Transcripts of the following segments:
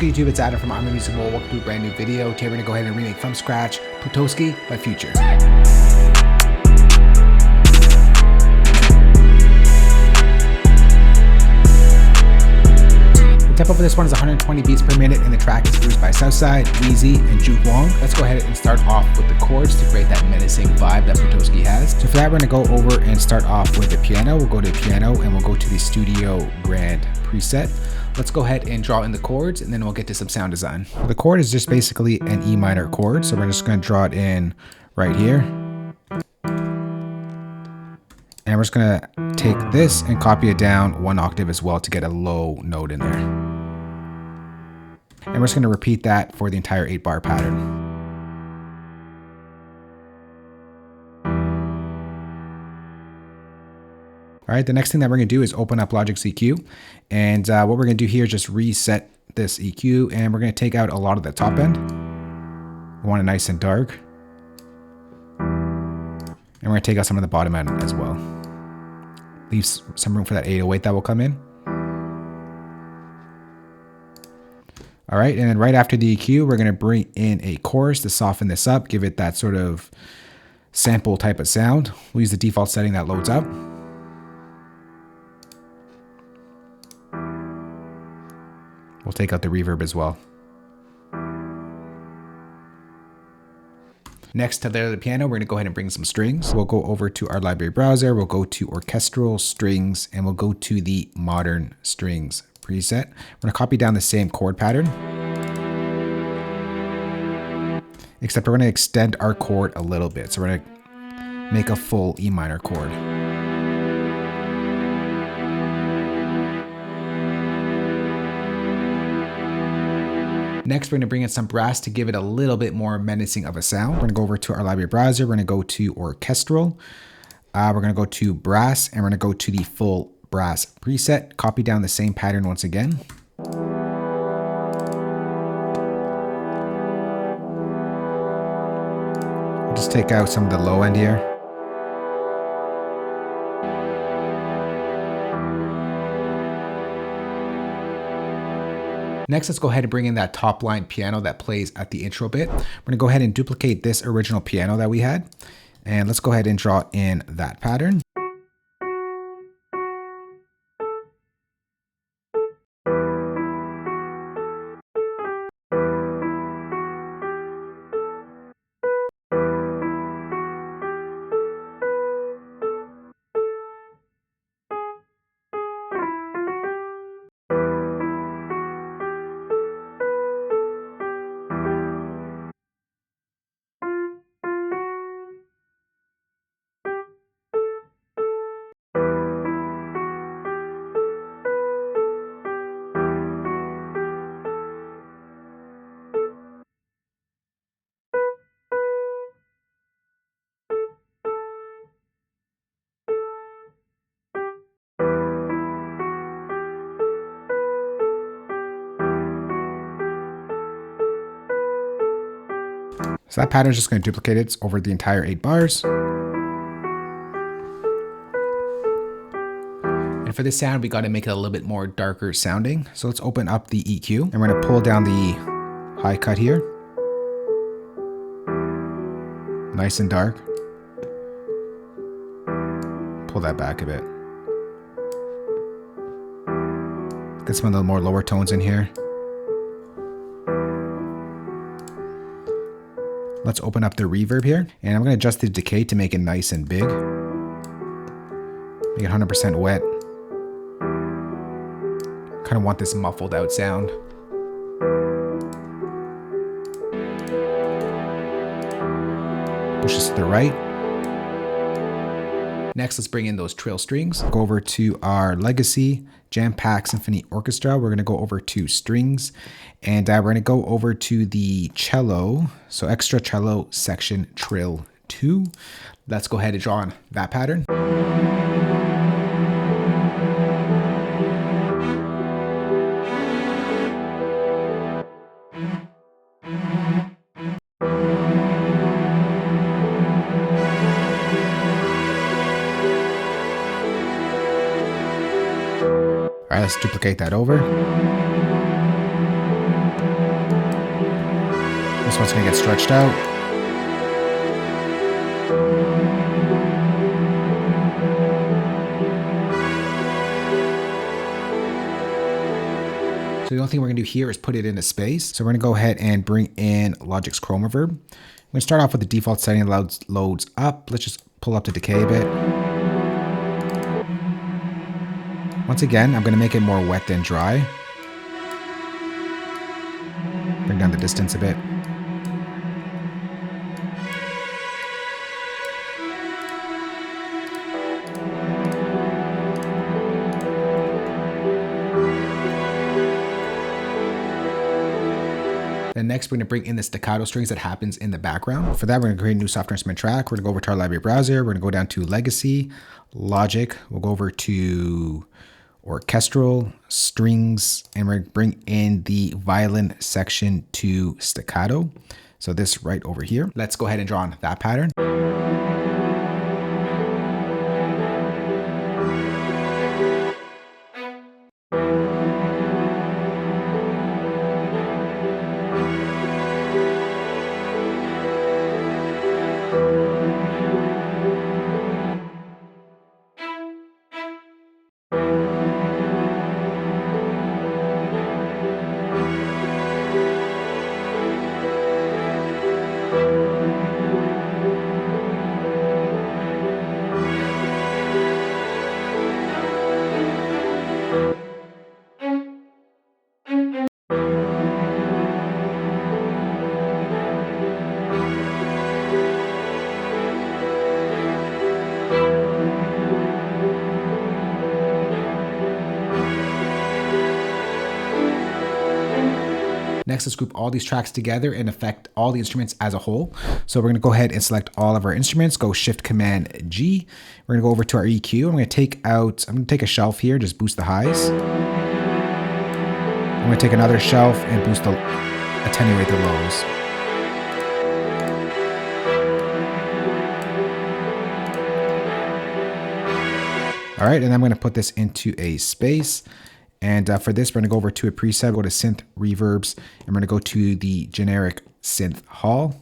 PLUTOSKI YouTube, it's Adam from I'm a Music World. Welcome to a brand new video. Today we're going to go ahead and remake from scratch PLUTOSKI by Future. The tempo for this one is 120 beats per minute, and the track is produced by Southside, Wheezy, and Juke Wong. Let's go ahead and start off with the chords to create that menacing vibe that PLUTOSKI has. So for that, we're going to go over and start off with the piano. We'll go to piano and we'll go to the Studio Grand preset. Let's go ahead and draw in the chords, and then we'll get to some sound design. The chord is just basically an E minor chord, so we're just going to draw it in right here. And we're just going to take this and copy it down one octave as well to get a low note in there. And we're just going to repeat that for the entire 8-bar pattern. All right, the next thing that we're going to do is open up Logic's EQ. And what we're going to do here is just reset this EQ, and we're going to take out a lot of the top end. We want it nice and dark. And we're going to take out some of the bottom end as well. Leave some room for that 808 that will come in. All right, and then right after the EQ, we're going to bring in a chorus to soften this up, give it that sort of sample type of sound. We'll use the default setting that loads up. We'll take out the reverb as well. Next to the piano, we're going to go ahead and bring some strings. We'll go over to our library browser. We'll go to Orchestral Strings, and we'll go to the Modern Strings preset. We're going to copy down the same chord pattern, except we're going to extend our chord a little bit. So we're going to make a full E minor chord. Next, we're going to bring in some brass to give it a little bit more menacing of a sound. We're going to go over to our library browser. We're going to go to Orchestral. We're going to go to Brass, and we're going to go to the full brass preset. Copy down the same pattern once again. We'll just take out some of the low end here. Next, let's go ahead and bring in that top line piano that plays at the intro bit. We're going to go ahead and duplicate this original piano that we had. And let's go ahead and draw in that pattern. So that pattern is just going to duplicate it over the entire 8 bars. And for this sound, we got to make it a little bit more darker sounding. So let's open up the EQ, and we're going to pull down the high cut here. Nice and dark. Pull that back a bit. Get some of the more lower tones in here. Let's open up the reverb here, and I'm going to adjust the decay to make it nice and big. Make it 100% wet. Kind of want this muffled out sound. Push this to the right. Next, let's bring in those Trill Strings. Go over to our Legacy Jam Pack Symphony Orchestra. We're going to go over to Strings, and we're going to go over to the cello. So extra cello section Trill 2. Let's go ahead and draw on that pattern. All right, let's duplicate that over. This one's gonna get stretched out. So the only thing we're gonna do here is put it into space. So we're gonna go ahead and bring in Logic's Chroma Reverb. I'm gonna start off with the default setting that loads up. Let's just pull up the decay a bit. Once again, I'm gonna make it more wet than dry. Bring down the distance a bit. Then next, we're going to bring in the staccato strings that happens in the background. For that, we're going to create a new software instrument track. We're going to go over to our library browser. We're going to go down to Legacy, Logic. We'll go over to Orchestral, Strings, and we're going to bring in the violin section to staccato. So this right over here. Let's go ahead and draw on that pattern. Next, let's group all these tracks together and affect all the instruments as a whole. So we're going to go ahead and select all of our instruments, go Shift Command G. We're going to go over to our EQ. I'm going to take a shelf here, just boost the highs. I'm going to take another shelf and attenuate the lows. All right, and I'm going to put this into a space. And for this, we're going to go over to a preset, go to Synth Reverbs, and we're going to go to the generic Synth Hall.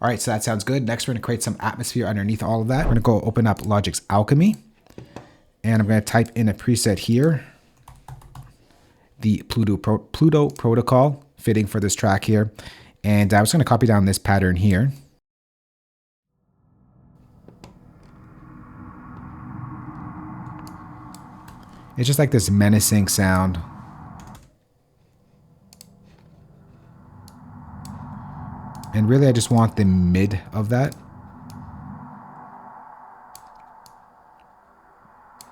All right, so that sounds good. Next, we're going to create some atmosphere underneath all of that. We're going to go open up Logic's Alchemy, and I'm going to type in a preset here, the Pluto Protocol, fitting for this track here. And I was going to copy down this pattern here. It's just like this menacing sound. And really, I just want the mid of that.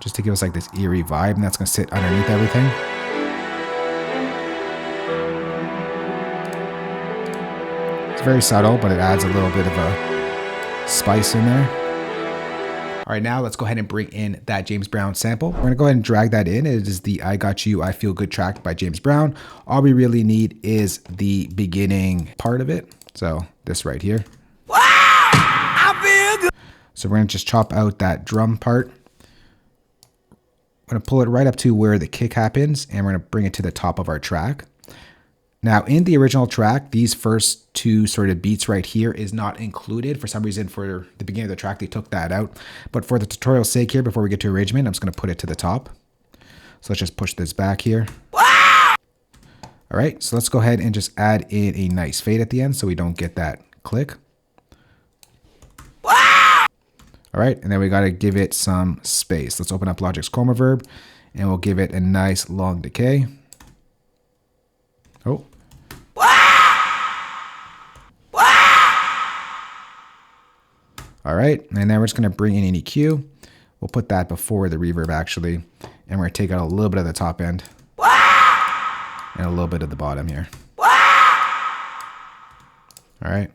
Just to give us like this eerie vibe, and that's going to sit underneath everything. It's very subtle, but it adds a little bit of a spice in there. All right, now let's go ahead and bring in that James Brown sample. We're gonna go ahead and drag that in. It is the I Got You, I Feel Good track by James Brown. All we really need is the beginning part of it. So this right here. Wow, I feel good. So we're gonna just chop out that drum part. I'm gonna pull it right up to where the kick happens, and we're gonna bring it to the top of our track. Now, in the original track, these first two sort of beats right here is not included. For some reason, for the beginning of the track, they took that out. But for the tutorial's sake here, before we get to arrangement, I'm just going to put it to the top. So let's just push this back here. All right, so let's go ahead and just add in a nice fade at the end so we don't get that click. All right, and then we got to give it some space. Let's open up Logic's Chroma Reverb, and we'll give it a nice long decay. Oh. All right, and then we're just gonna bring in an EQ. We'll put that before the reverb actually, and we're gonna take out a little bit of the top end and a little bit of the bottom here. All right.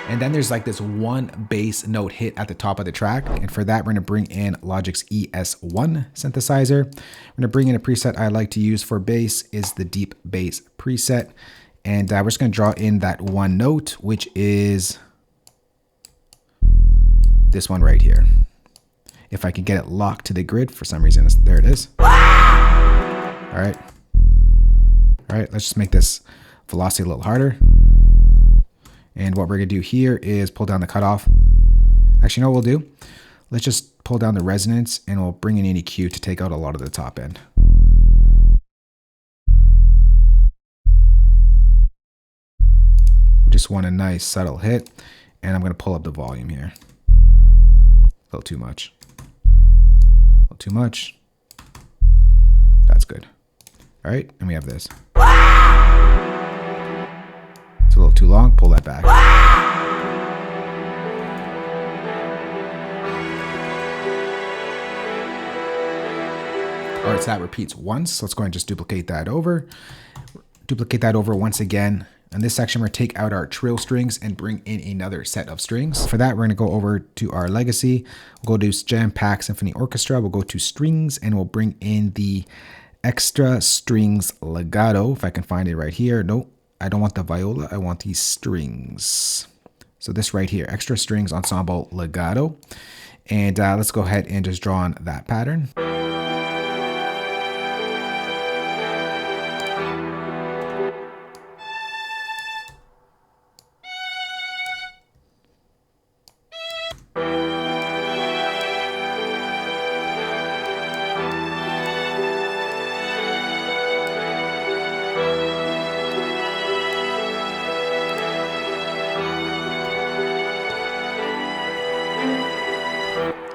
And then there's like this one bass note hit at the top of the track. And for that, we're gonna bring in Logic's ES1 synthesizer. We're gonna bring in a preset I like to use for bass is the deep bass preset. And we're just gonna draw in that one note, which is this one right here. If I can get it locked to the grid, for some reason, there it is. All right, let's just make this velocity a little harder. And what we're gonna do here is pull down the cutoff. Actually, you know what we'll do? Let's just pull down the resonance and we'll bring in an EQ to take out a lot of the top end. We just want a nice subtle hit, and I'm gonna pull up the volume here. A little too much. A little too much. That's good. All right, and we have this. It's a little too long, pull that back. All right, so that repeats once. Let's go ahead and just duplicate that over. Duplicate that over once again. In this section, we're gonna take out our trill strings and bring in another set of strings. For that, we're gonna go over to our legacy. We'll go to Jam Pack Symphony Orchestra. We'll go to strings and we'll bring in the extra strings legato. If I can find it right here. Nope, I don't want the viola. I want these strings. So this right here, extra strings ensemble legato. And let's go ahead and just draw on that pattern.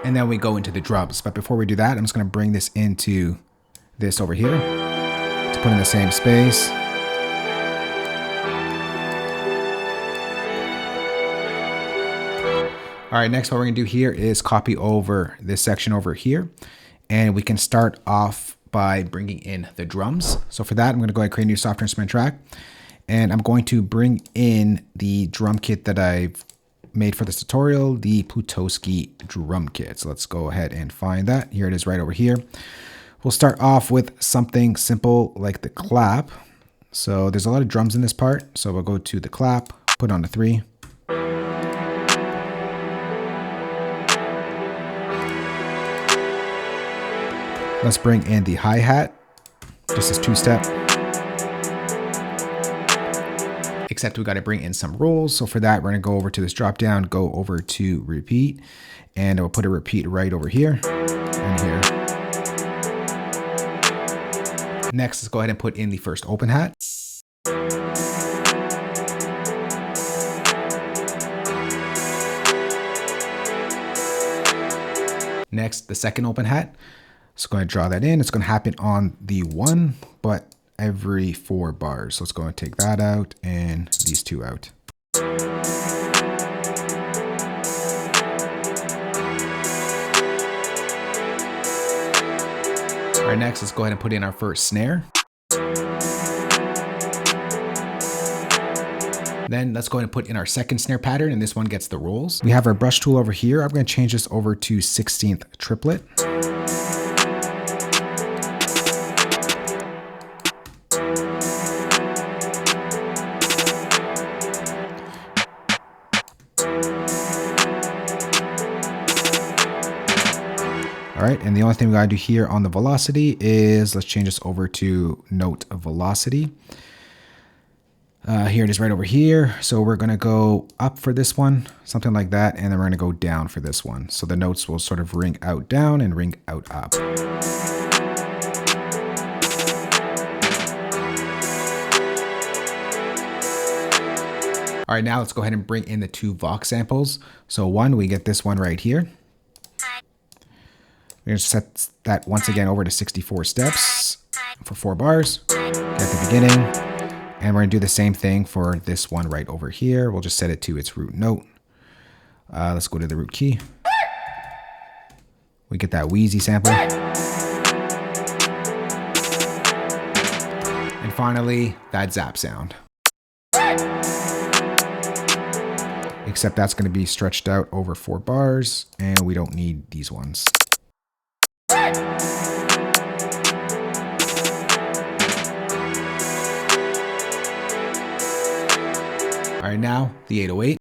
And then we go into the drums. But before we do that, I'm just going to bring this into this over here to put in the same space. All right, next what we're going to do here is copy over this section over here. And we can start off by bringing in the drums. So for that, I'm going to go ahead and create a new software instrument track. And I'm going to bring in the drum kit that I've made for this tutorial, the PLUTOSKI drum kit. So let's go ahead and find that. Here it is right over here. We'll start off with something simple like the clap. So there's a lot of drums in this part. So we'll go to the clap, put on the 3. Let's bring in the hi-hat, just as 2-step. Except we got to bring in some rolls. So for that, we're going to go over to this drop down, go over to repeat, and we'll put a repeat right over here and here. Next, let's go ahead and put in the first open hat. Next, the second open hat. So go ahead and draw that in. It's going to happen on the 1, but every 4 bars. So let's go and take that out and these 2 out. All right, next let's go ahead and put in our first snare. Then let's go ahead and put in our second snare pattern, and this one gets the rolls. We have our brush tool over here. I'm going to change this over to 16th triplet. All right, and the only thing we gotta do here on the velocity is let's change this over to note velocity. Here it is right over here. So we're gonna go up for this one, something like that, and then we're gonna go down for this one. So the notes will sort of ring out down and ring out up. All right, now let's go ahead and bring in the 2 Vox samples. So one, we get this one right here. We're going to set that once again over to 64 steps for 4 bars at the beginning. And we're going to do the same thing for this one right over here. We'll just set it to its root note. Let's go to the root key. We get that Wheezy sample. And finally, that zap sound. Except that's going to be stretched out over 4 bars, and we don't need these ones. All right, now the 808.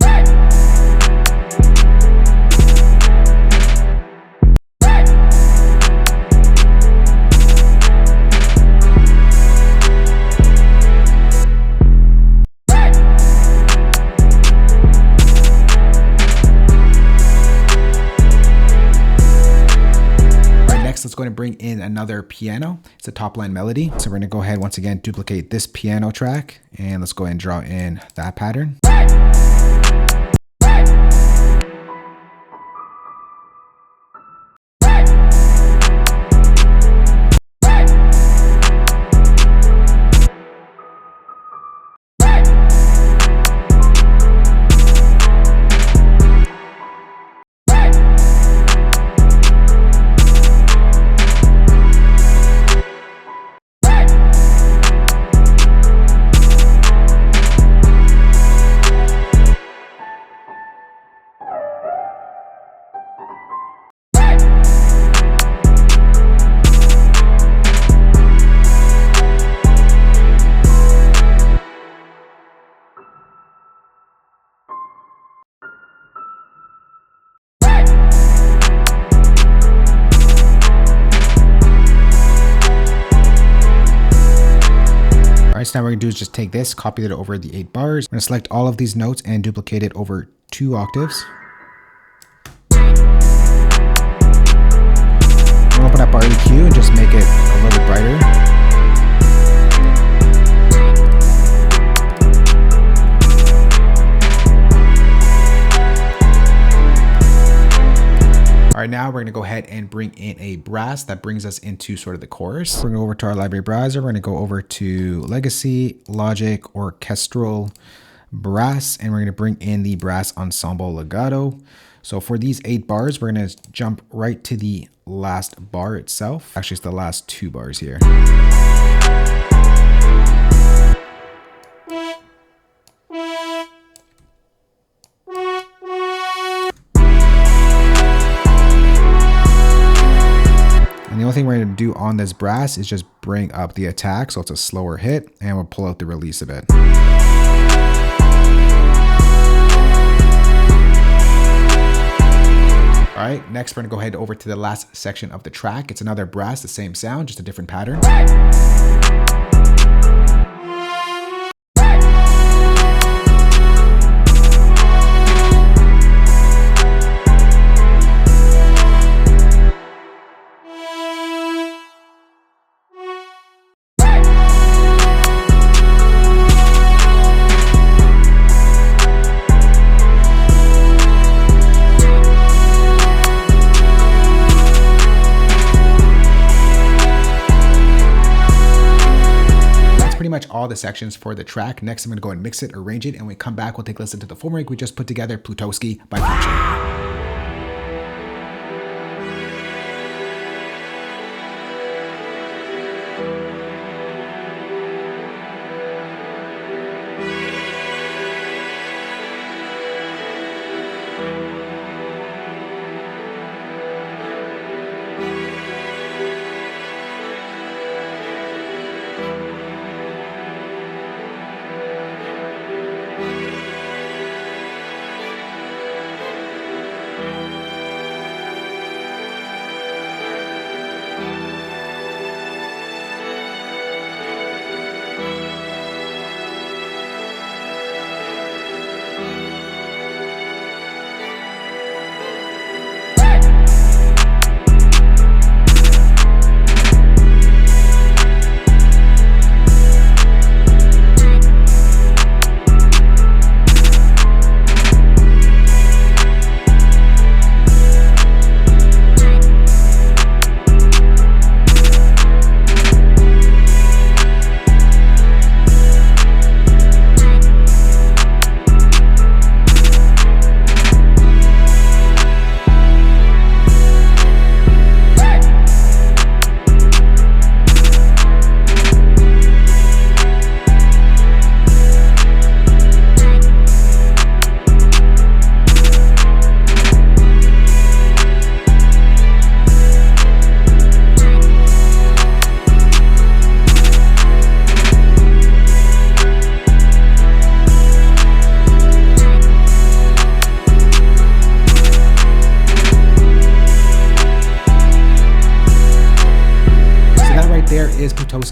going to bring in another piano. It's a top line melody. So we're going to go ahead once again, duplicate this piano track, and let's go ahead and draw in that pattern. Alright, so now what we're going to do is just take this, copy it over the 8 bars. I'm going to select all of these notes and duplicate it over 2 octaves. We'll open up our EQ and just make it a little bit brighter. All right, now we're gonna go ahead and bring in a brass that brings us into sort of the chorus. We're gonna go over to our library browser. We're gonna go over to Legacy, Logic, Orchestral, Brass, and we're gonna bring in the Brass Ensemble Legato. So for these 8 bars, we're gonna jump right to the last bar itself. Actually, it's the last 2 bars here. And the only thing we're going to do on this brass is just bring up the attack, so it's a slower hit, and we'll pull out the release a bit. All right, next we're going to go ahead over to the last section of the track. It's another brass, the same sound, just a different pattern. Pretty much all the sections for the track. Next, I'm going to go and mix it, arrange it, and when we come back, we'll take a listen to the full rig we just put together, PLUTOSKI by Future.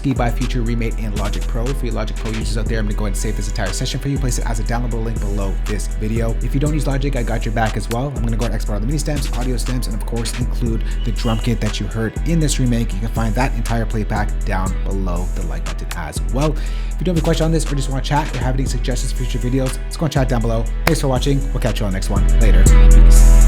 PLUTOSKI by Future remade in Logic Pro. For you Logic Pro users out there, I'm gonna go ahead and save this entire session for you, place it as a downloadable link below this video. If you don't use Logic, I got your back as well. I'm gonna go ahead and export all the MIDI stems, audio stems, and of course include the drum kit that you heard in this remake. You can find that entire playback down below the like button as well. If you do have a question on this or just want to chat or have any suggestions for future videos, let's go and chat down below. Thanks for watching. We'll catch you on the next one. Later. Peace.